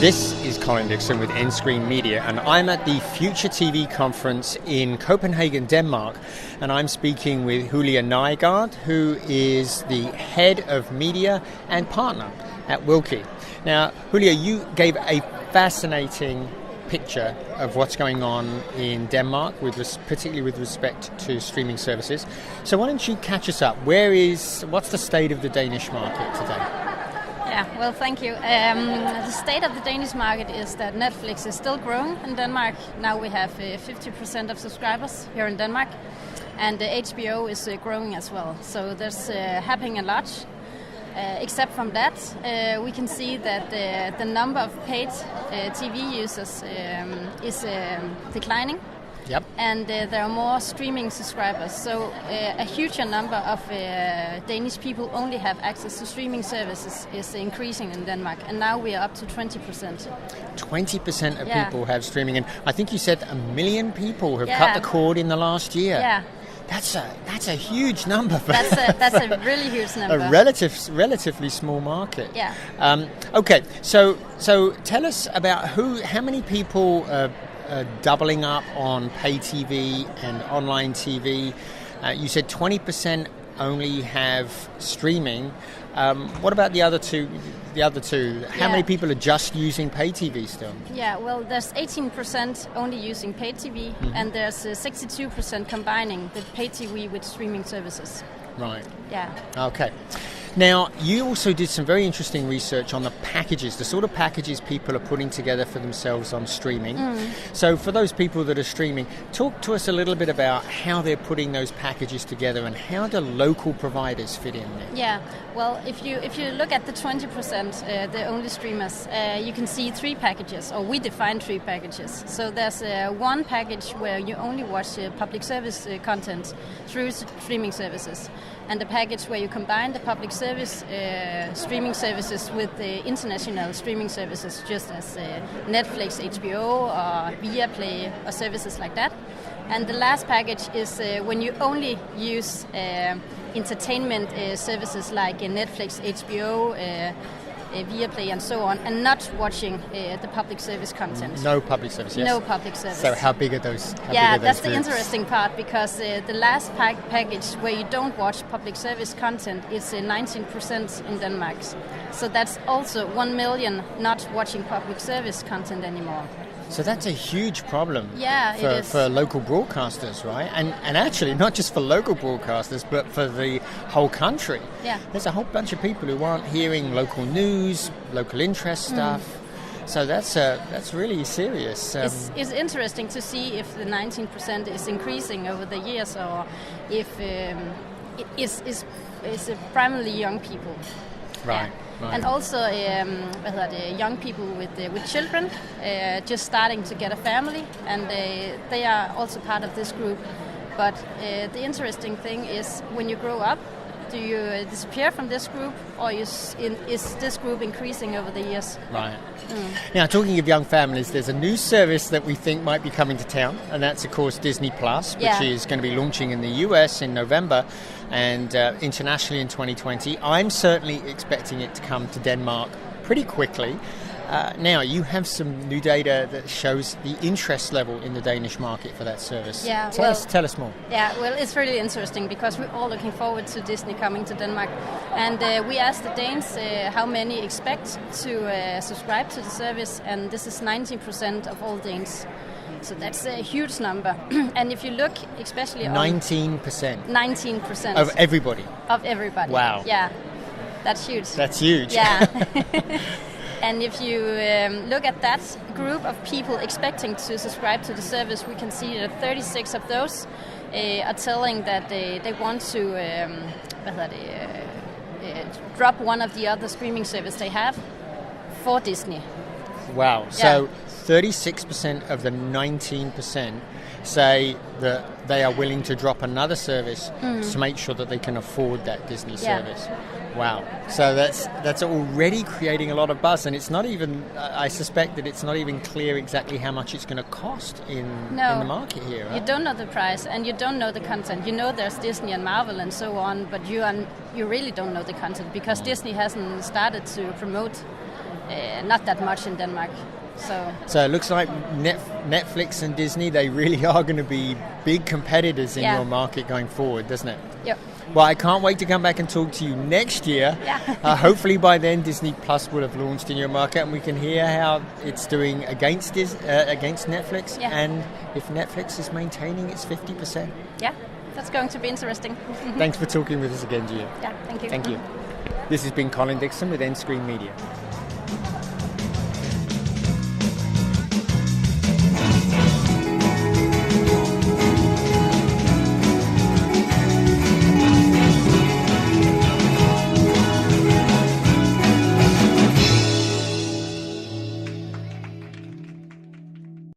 This is Colin Dixon with Endscreen Media, and I'm at the Future TV conference in Copenhagen, Denmark, and I'm speaking with Wilke Nygaard, who is the head of media and partner at Wilke. Now, Wilke, you gave a fascinating picture of what's going on in Denmark, particularly with respect to streaming services. So why don't you catch us up? What's the state of the Danish market today? Yeah, well, thank you. The state of the Danish market is that Netflix is still growing in Denmark. Now we have 50% of subscribers here in Denmark, and HBO is growing as well. So there's happening a lot. Except from that, we can see that the number of paid TV users is declining. Yep. And there are more streaming subscribers. So a huger number of Danish people only have access to streaming services is increasing in Denmark. And now we are up to 20%. 20% of people have streaming. And I think you said 1 million people have cut the cord in the last year. Yeah. That's a huge number. That's a really huge number. A relatively small market. Yeah. Okay, so tell us about how many people are doubling up on pay TV and online TV. You said 20% only have streaming. What about the other two? How many people are just using pay TV still? Yeah, well, there's 18% only using pay TV, and there's 62% combining the pay TV with streaming services. Right. Yeah. Okay. Now, you also did some very interesting research on the packages, the sort of packages people are putting together for themselves on streaming. So for those people that are streaming, talk to us a little bit about how they're putting those packages together and how do local providers fit in there? Yeah, well, if you look at the 20%, the only streamers, you can see 3 packages, or we define 3 packages. So there's one package where you only watch public service content through streaming services, and a package where you combine the public service streaming services with the international streaming services, just as Netflix, HBO, or Viaplay, or services like that. And the last package is when you only use entertainment services like Netflix, HBO, Viaplay and so on, and not watching the public service content. No public service, yes. No public service. So how big are those? That's the interesting part, because the last package where you don't watch public service content is 19% in Denmark. So that's also 1 million not watching public service content anymore. So that's a huge problem for local broadcasters, right? And actually, not just for local broadcasters, but for the whole country. Yeah. There's a whole bunch of people who aren't hearing local news, local interest stuff. So that's really serious. It's interesting to see if the 19% is increasing over the years, or if it is primarily young people. Right. Yeah. And also young people with children just starting to get a family, and they are also part of this group. But the interesting thing is, when you grow up, do you disappear from this group, or is this group increasing over the years? Right. Now, talking of young families, there's a new service that we think might be coming to town, and that's, of course, Disney Plus, which is going to be launching in the US in November and internationally in 2020. I'm certainly expecting it to come to Denmark pretty quickly. Now, you have some new data that shows the interest level in the Danish market for that service. Yeah, tell us more. Yeah, well, it's really interesting, because we're all looking forward to Disney coming to Denmark. And we asked the Danes how many expect to subscribe to the service, and this is 19% of all Danes. So that's a huge number. And if you look especially on... 19%? 19%. Of everybody? Of everybody. Wow. Yeah, that's huge. That's huge. Yeah. And if you look at that group of people expecting to subscribe to the service, we can see that 36 of those are telling that they want to drop one of the other streaming services they have for Disney. Wow. So 36% of the 19% say that they are willing to drop another service to make sure that they can afford that Disney service. Wow. So that's already creating a lot of buzz, and it's not even, I suspect that it's not even clear exactly how much it's going to cost in the market here. Right? You don't know the price, and you don't know the content. You know there's Disney and Marvel and so on, but you really don't know the content, because Disney hasn't started to promote not that much in Denmark. So it looks like Netflix and Disney, they really are going to be big competitors in your market going forward, doesn't it? Yep. Well, I can't wait to come back and talk to you next year. Yeah. Hopefully by then Disney Plus will have launched in your market and we can hear how it's doing against Netflix and if Netflix is maintaining its 50%. Yeah, that's going to be interesting. Thanks for talking with us again, Gia. Yeah, thank you. Thank you. This has been Colin Dixon with Endscreen Media.